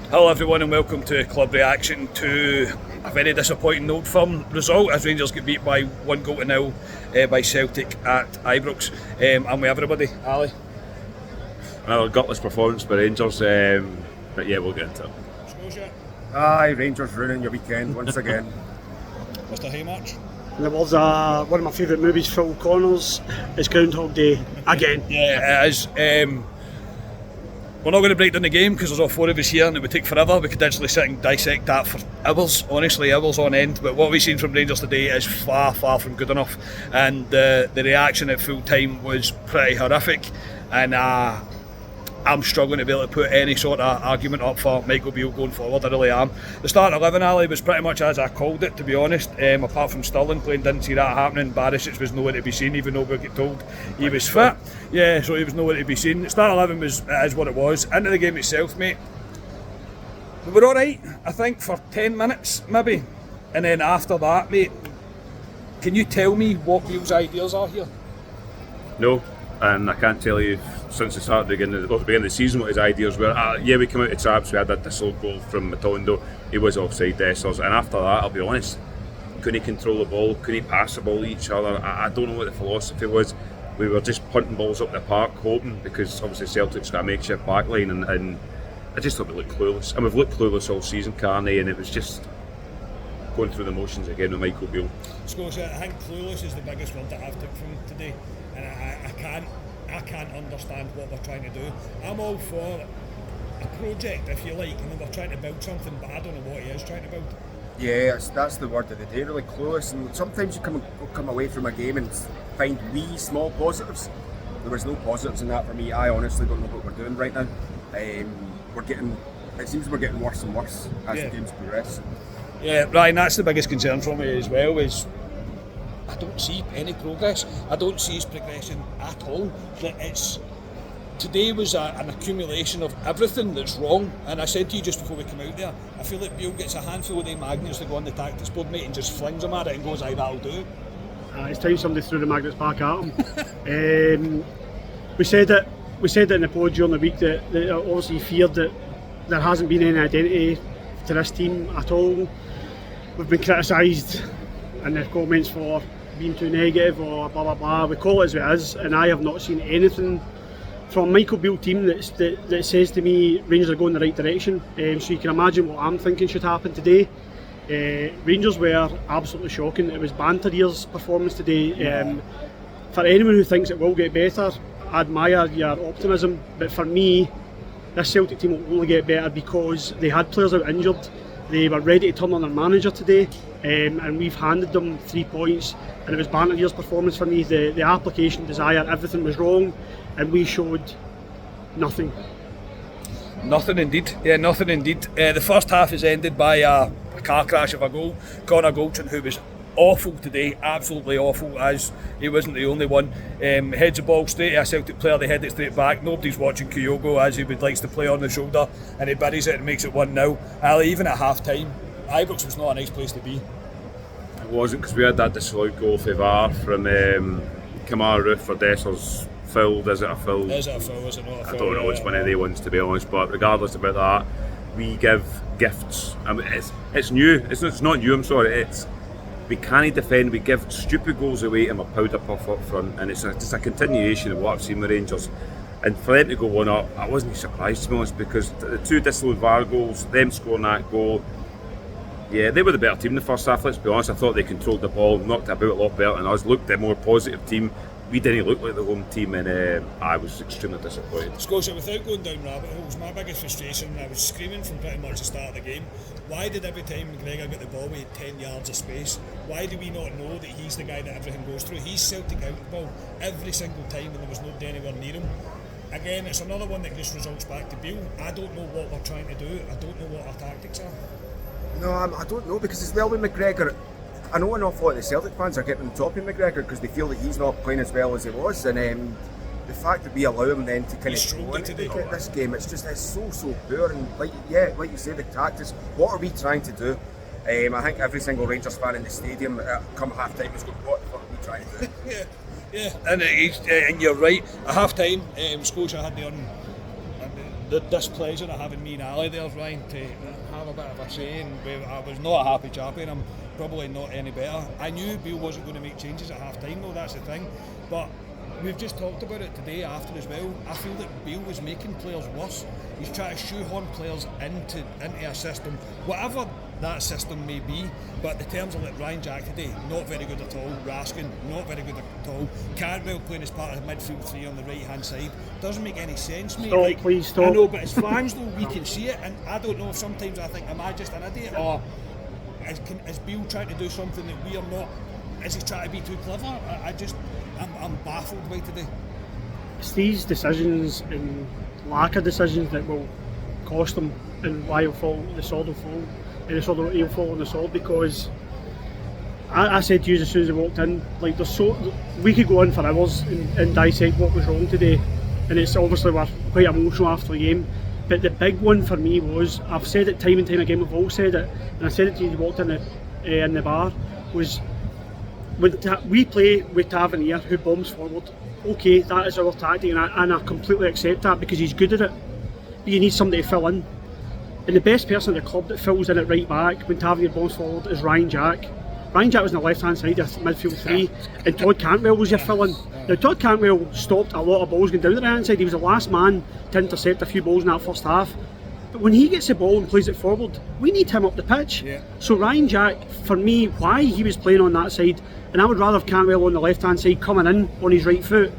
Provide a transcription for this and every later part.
Hello everyone and welcome to Club Reaction to a very disappointing Old Firm result as Rangers get beat by 1-0 by Celtic at Ibrox. I'm with everybody. Ali? Another gutless performance by Rangers, but yeah, we'll get into it. Aye, Rangers ruining your weekend once again. Mr. Haymarch? There was one of my favourite movies, Phil Connors. It's Groundhog Day again. Yeah, it is. We're not going to break down the game because there's all four of us here and it would take forever. We could actually sit and dissect that for hours, honestly, hours on end. But what we've seen from Rangers today is far, far from good enough. And the reaction at full time was pretty horrific. And I'm struggling to be able to put any sort of argument up for Michael Beale going forward. I really am. The start 11, Ali, was pretty much as I called it, to be honest. Apart from Sterling playing, didn't see that happening. Barisic was nowhere to be seen, even though we get told he was fit. Yeah, so he was nowhere to be seen. Start 11 is what it was. Into the game itself, mate. We were alright, I think, for 10 minutes, maybe. And then after that, mate, can you tell me what Beale's ideas are here? No, and I can't tell you since the start of the beginning of the season what his ideas were. Yeah, we came out of traps, we had that disallowed goal from Matondo, he was offside Dessers, and after that, I'll be honest, couldn't he control the ball, couldn't he pass the ball to each other. I don't know what the philosophy was. We were just punting balls up the park, hoping, because obviously Celtic's got a makeshift backline, and I just thought we looked clueless. And we've looked clueless all season, Carney, and it was just going through the motions again with Michael Beale. Scotia, I think clueless is the biggest word that I've took from today, and I can't understand what we're trying to do. I'm all for a project, if you like, and we're trying to build something, but I don't know what he is trying to build. Yeah, that's the word of the day, really clueless. And sometimes you come away from a game and find wee small positives. There was no positives in that for me. I honestly don't know what we're doing right now. It seems we're getting worse and worse as the games progress. Yeah, Ryan, that's the biggest concern for me as well, is I don't see any progress. I don't see his progression at all. Today was an accumulation of everything that's wrong, and I said to you just before we come out there, I feel like Beale gets a handful of them magnets that go on the tactics board, mate, and just flings them at it and goes, aye, that'll do it. It's time somebody threw the magnets back at him. We said it in the pod during the week that obviously feared that there hasn't been any identity to this team at all. We've been criticised in the comments for being too negative or blah blah blah. We call it as it is, and I have not seen anything from Michael Beale team that says to me Rangers are going the right direction. So you can imagine what I'm thinking should happen today. Rangers were absolutely shocking. It was Banterier's performance today. For anyone who thinks it will get better, I admire your optimism, but for me, this Celtic team will only get better because they had players out injured. They were ready to turn on their manager today, and we've handed them 3 points. And it was Banterier's performance for me. The application, desire, everything was wrong, and we showed nothing. Nothing indeed. Yeah, nothing indeed. The first half is ended by a car crash of a goal. Connor Goldson, who was awful today, absolutely awful, as he wasn't the only one. Heads the ball straight to a Celtic player, they head it straight back. Nobody's watching Kyogo, as he would likes to play on the shoulder, and he buries it and makes it 1-0. Ali, even at half time, Ibrox was not a nice place to be. It wasn't, because we had that disallowed goal for VAR from Kamara Roof for Dessers. Fouled, is it a foul? Is it a foul, is it not a foul? I don't know, it's one of the ones, to be honest, but regardless about that, we give gifts. I mean, it's new, it's not new, I'm sorry, we can't defend, we give stupid goals away and we're powder puff up front, and it's just a continuation of what I've seen with Rangers. And for them to go 1-up, I wasn't surprised, to be honest, because the two disallowed VAR goals, them scoring that goal, yeah, they were the better team in the first half, let's be honest. I thought they controlled the ball, knocked it about a lot better than us, looked a more positive team. We didn't look like the home team, and I was extremely disappointed. Scotia, without going down rabbit holes, my biggest frustration, I was screaming from pretty much the start of the game, why did every time McGregor got the ball we had 10 yards of space? Why do we not know that he's the guy that everything goes through? He's Celtic out the ball every single time and there was nobody anywhere near him. Again, it's another one that just results back to Beale. I don't know what we're trying to do, I don't know what our tactics are. No, I don't know, because as well with McGregor, I know an awful lot of the Celtic fans are getting on top of McGregor because they feel that he's not playing as well as he was, and the fact that we allow him then to kind of go into this game, it's so poor. And like you say, the tactics. What are we trying to do? I think every single Rangers fan in the stadium come half time is going, what the fuck are we trying to do? Yeah, and you're right. At half time, Scotia had the the displeasure of having me and Ali there, Ryan, to have a bit of a say, and I was not a happy chappy, and I'm probably not any better. I knew Beale wasn't going to make changes at half time though, that's the thing, but we've just talked about it today after as well. I feel that Beale was making players worse. He's trying to shoehorn players into a system, whatever that system may be, but the terms of like Ryan Jack today, not very good at all. Raskin, not very good at all. Cantwell playing as part of the midfield three on the right hand side doesn't make any sense, mate. Stop, please stop. I know, but as fans though, we can see it, and I don't know if sometimes I think, am I just an idiot, or is Beale trying to do something that we are not? Is he trying to be too clever? I'm baffled by today. It's these decisions and lack of decisions that will cost them, and why he'll fall, the sword will fall, and he'll fall on the sword, because I said to you as soon as I walked in, like we could go on for hours and dissect what was wrong today, and it's obviously we're quite emotional after the game, but the big one for me was, I've said it time and time again, we've all said it, and I said it to you as you walked in the bar, was when we play with Tavernier who bombs forward, okay, that is our tactic, and I completely accept that because he's good at it, but you need somebody to fill in, and the best person at the club that fills in at right back when Tavernier bombs forward is Ryan Jack. Ryan Jack was on the left hand side of midfield three, and Todd Cantwell was your fill-in. Now Todd Cantwell stopped a lot of balls going down the right hand side. He was the last man to intercept a few balls in that first half. But when he gets the ball and plays it forward, we need him up the pitch. Yeah. So Ryan Jack, for me, why he was playing on that side, and I would rather have Cantwell on the left hand side coming in on his right foot.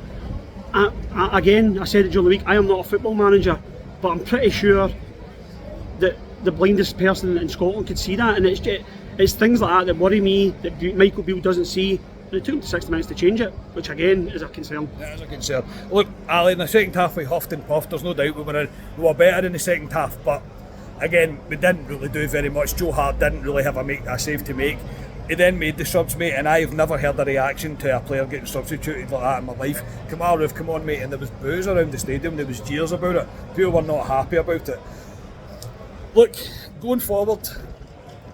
Again, I said it during the week, I am not a football manager, but I'm pretty sure that the blindest person in Scotland could see that, and it's things like that worry me that Michael Beale doesn't see. And it took him 60 minutes to change it, which again is a concern. That is a concern. Look, Ali, in the second half we huffed and puffed, there's no doubt we were better in the second half, but again, we didn't really do very much. Joe Hart didn't really have a save to make. He then made the subs, mate, and I've never heard a reaction to a player getting substituted like that in my life. Kamal Roof, come on, mate, and there was boos around the stadium, there was jeers about it. People were not happy about it. Look, going forward,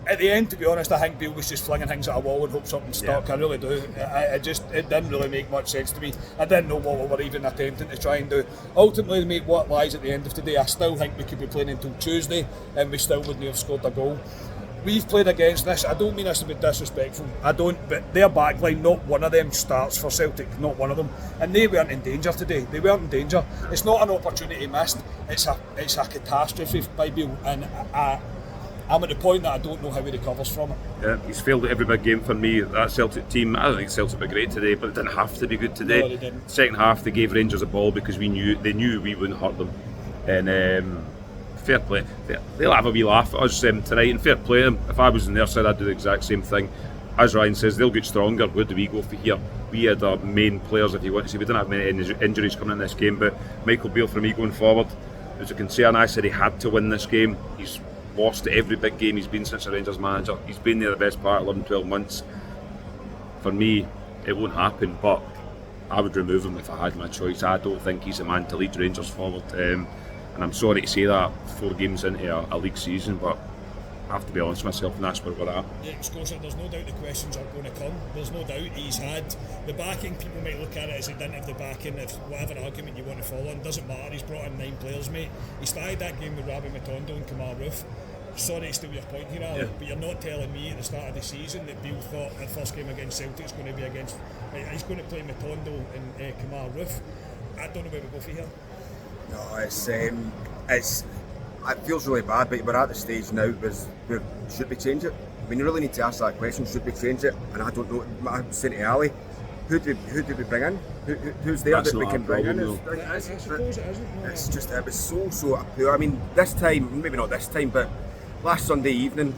at the end, to be honest, I think Beale was just flinging things at a wall and hope something stuck. I really do. It didn't really make much sense to me. I didn't know what we were even attempting to try and do. Ultimately, mate, what lies at the end of today, I still think we could be playing until Tuesday and we still wouldn't have scored a goal. We've played against this, I don't mean this to be disrespectful, I don't, but their backline, not one of them starts for Celtic, not one of them, and they weren't in danger today. They weren't in danger. It's not an opportunity missed, it's a catastrophe by Beale, and I'm at the point that I don't know how he recovers from it. Yeah, he's failed at every big game for me. That Celtic team, I don't think Celtic were great today, but it didn't have to be good today. No, they didn't. Second half, they gave Rangers a ball because they knew we wouldn't hurt them. And fair play. They'll have a wee laugh at us tonight, and fair play them. If I was on their side, I'd do the exact same thing. As Ryan says, they'll get stronger. Where do we go for here? We had our main players, if you want to see. We didn't have many injuries coming in this game, but Michael Beale, for me, going forward, was a concern. I said he had to win this game. He's lost every big game he's been since the Rangers manager. He's been there the best part of 11-12 months. For me, it won't happen, but I would remove him if I had my choice. I don't think he's the man to lead Rangers forward. And I'm sorry to say that 4 games into a league season, but I have to be honest with myself, and that's where we're at. Yeah, Scotia, there's no doubt the questions are going to come. There's no doubt he's had the backing. People might look at it as he didn't have the backing. If whatever argument you want to follow on, doesn't matter. He's brought in 9 players, mate. He started that game with Rabbi Matondo and Kamal Roof. Sorry to steal your point here, Ali, but you're not telling me at the start of the season that Beale thought the first game against Celtic is going to be against. He's going to play Matondo and Kamal Roof. I don't know where we go for here. No, it feels really bad, but we're at the stage now where should we change it? I mean, you really need to ask that question, should we change it? And I don't know, I'm saying to Ali, who do we bring in? Who's there that we can bring in? I suppose it isn't. No. It's just, it was so poor. I mean, this time, maybe not this time, but last Sunday evening,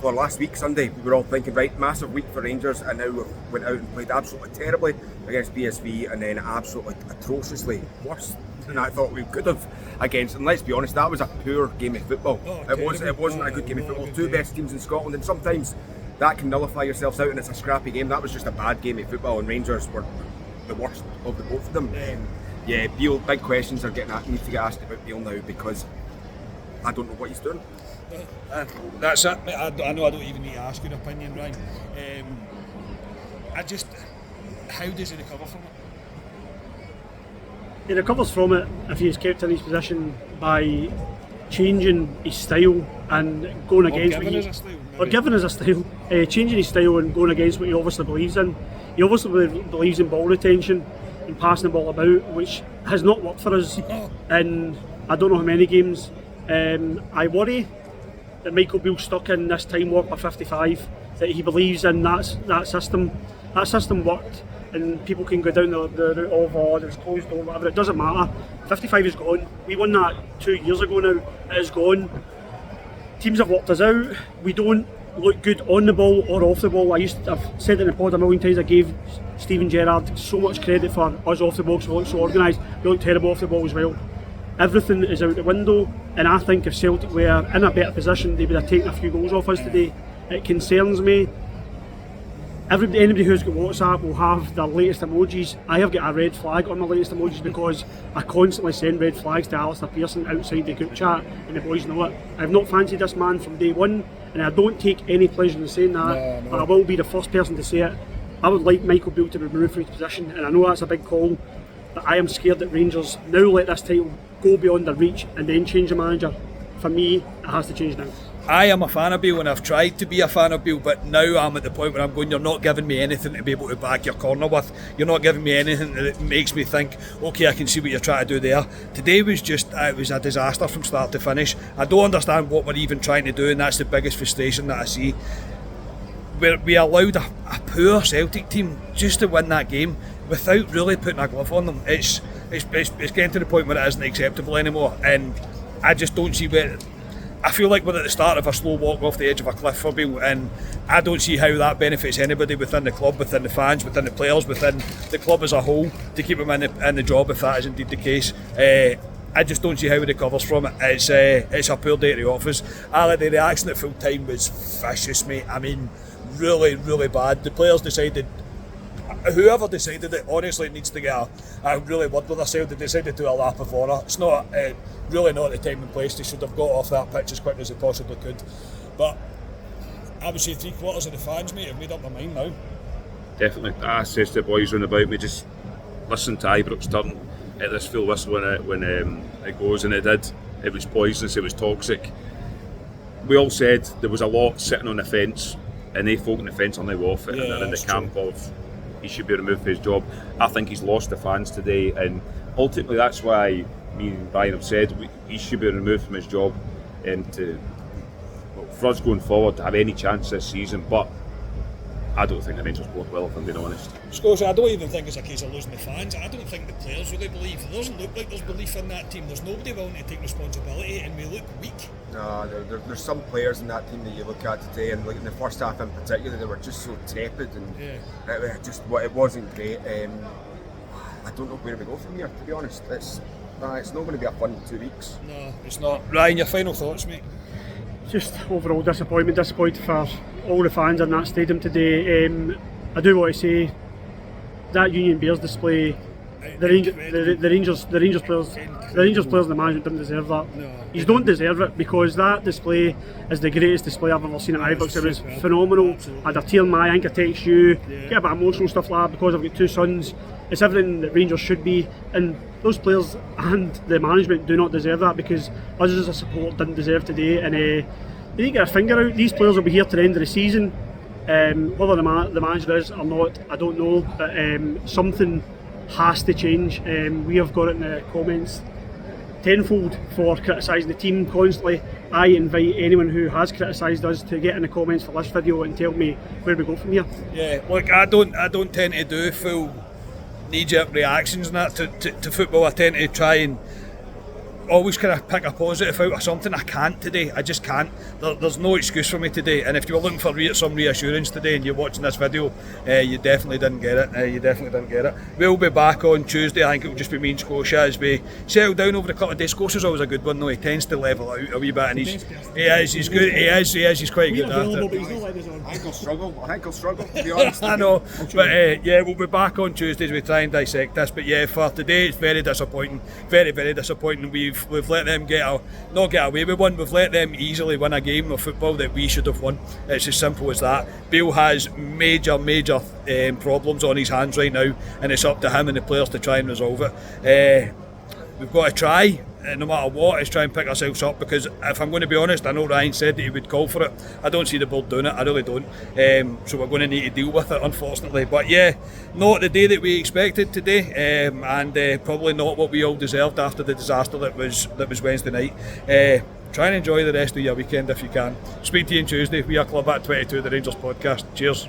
or last week Sunday, we were all thinking, right, massive week for Rangers, and now we went out and played absolutely terribly against BSV, and then absolutely atrociously worse than I thought we could have against. And let's be honest, that was a poor game of football. It wasn't a good game of football. 2 best teams in Scotland, and sometimes that can nullify yourselves out, and it's a scrappy game. That was just a bad game of football, and Rangers were the worst of the both of them. Yeah, Beale, big questions are need to get asked about Beale now, because I don't know what he's doing. That's it, mate. I know I don't even need to ask your opinion, Ryan. How does he recover from it? he recovers from it if he is kept in his position by changing his style and going against what giving us a style, changing his style and going against what he obviously believes in. He obviously believes in ball retention and passing the ball about, which has not worked for us in I don't know how many games. I worry that Michael Beale's stuck in this time warp by 55, that he believes in that system. That system worked, and people can go down the route of, oh, there's closed door, whatever. It doesn't matter. 55 is gone. We won that 2 years ago now. It is gone. Teams have worked us out. We don't look good on the ball or off the ball. I've said it in the pod a million times. I gave Steven Gerrard so much credit for us off the ball because we look so organised. We look terrible off the ball as well. Everything is out the window, and I think if Celtic were in a better position, they would have taken a few goals off us today. It concerns me. Anybody who's got WhatsApp will have the latest emojis. I have got a red flag on my latest emojis because I constantly send red flags to Alistair Pearson outside the group chat, and the boys know it. I've not fancied this man from day one, and I don't take any pleasure in saying that, but I will be the first person to say it. I would like Michael Beale to be removed from his position, and I know that's a big call, but I am scared that Rangers now let this title go beyond their reach and then change the manager. For me, it has to change now. I am a fan of Beale and I've tried to be a fan of Beale, but now I'm at the point where I'm going, you're not giving me anything to be able to back your corner with. You're not giving me anything that makes me think, okay, I can see what you're trying to do there. Today was it was a disaster from start to finish. I don't understand what we're even trying to do, and that's the biggest frustration that I see. We allowed a poor Celtic team just to win that game without really putting a glove on them. It's getting to the point where it isn't acceptable anymore, and I just don't see where. I feel like we're at the start of a slow walk off the edge of a cliff for Beale, and I don't see how that benefits anybody within the club, within the fans, within the players, within the club as a whole, to keep him in the job if that is indeed the case. I just don't see how he recovers from it. It's a poor day at the office. The reaction at full time was vicious, mate. I mean, really, really bad. The players decided, whoever decided it, honestly, needs to get a really word with themselves. They decided to do a lap of honour. It's not really not the time and place. They should have got off that pitch as quick as they possibly could. But I would say 3/4 of the fans, mate, have made up their mind now. Definitely. I says to the boys round about me, just listen to Ibrox turn at this full whistle when it goes, and it did. It was poisonous, it was toxic. We all said there was a lot sitting on the fence, and they folk on the fence are now off it, and they're in the camp of he should be removed from his job. I think he's lost the fans today, and ultimately that's why me and Brian have said he should be removed from his job, and for us going forward to have any chance this season. But I don't think the Rangers both will, if I'm being honest. Scotia, I don't even think it's a case of losing the fans. I don't think the players really believe. It doesn't look like there's belief in that team. There's nobody willing to take responsibility, and we look weak. No, there's some players in that team that you look at today, and like in the first half in particular, they were just so tepid, and it wasn't great. I don't know where we go from here, to be honest. It's not going to be a fun 2 weeks. No, it's not. Ryan, your final thoughts, mate? Just overall disappointed for all the fans in that stadium today. I do want to say that Union Bears display, the Rangers players and the management didn't deserve that. No. You don't deserve it, because that display is the greatest display I've ever seen at Ibrox. It was phenomenal. Absolutely. I had a tear in my eye. I think I text you, get a bit emotional stuff like that, because I've got 2 sons. It's everything that Rangers should be, and those players and the management do not deserve that, because us as a support didn't deserve today. And they need to get a finger out. These players will be here to the end of the season. Whether the manager is or not, I don't know, but something has to change. We have got it in the comments tenfold for criticising the team constantly. I invite anyone who has criticised us to get in the comments for this video and tell me where we go from here. Yeah, look, I don't tend to do full knee-jerk reactions and that to football. I tend to try and always kind of pick a positive out of something. I can't today. I just can't. There's no excuse for me today. And if you were looking for some reassurance today and you're watching this video, you definitely didn't get it. We'll be back on Tuesday. I think it'll just be me and Scotia as we settle down over a couple of days. Scotia's always a good one though. He tends to level out a wee bit, and he's good. He is. He's quite good at it. But he's not letting us on. I think I'll struggle, to be honest. I know, but we'll be back on Tuesday as we try and dissect this. But yeah, for today it's very disappointing. Very, very disappointing. we've let them not get away with one. We've let them easily win a game of football that we should have won. It's as simple as that. Bale has major problems on his hands right now, and it's up to him and the players to try and resolve it. We've got to try, no matter what, is try and pick ourselves up, because if I'm going to be honest, I know Ryan said that he would call for it. I don't see the board doing it, I really don't. So we're going to need to deal with it, unfortunately. But yeah, not the day that we expected today, and probably not what we all deserved after the disaster that was Wednesday night. Try and enjoy the rest of your weekend if you can. Speak to you on Tuesday. We are Club at 22, the Rangers podcast. Cheers.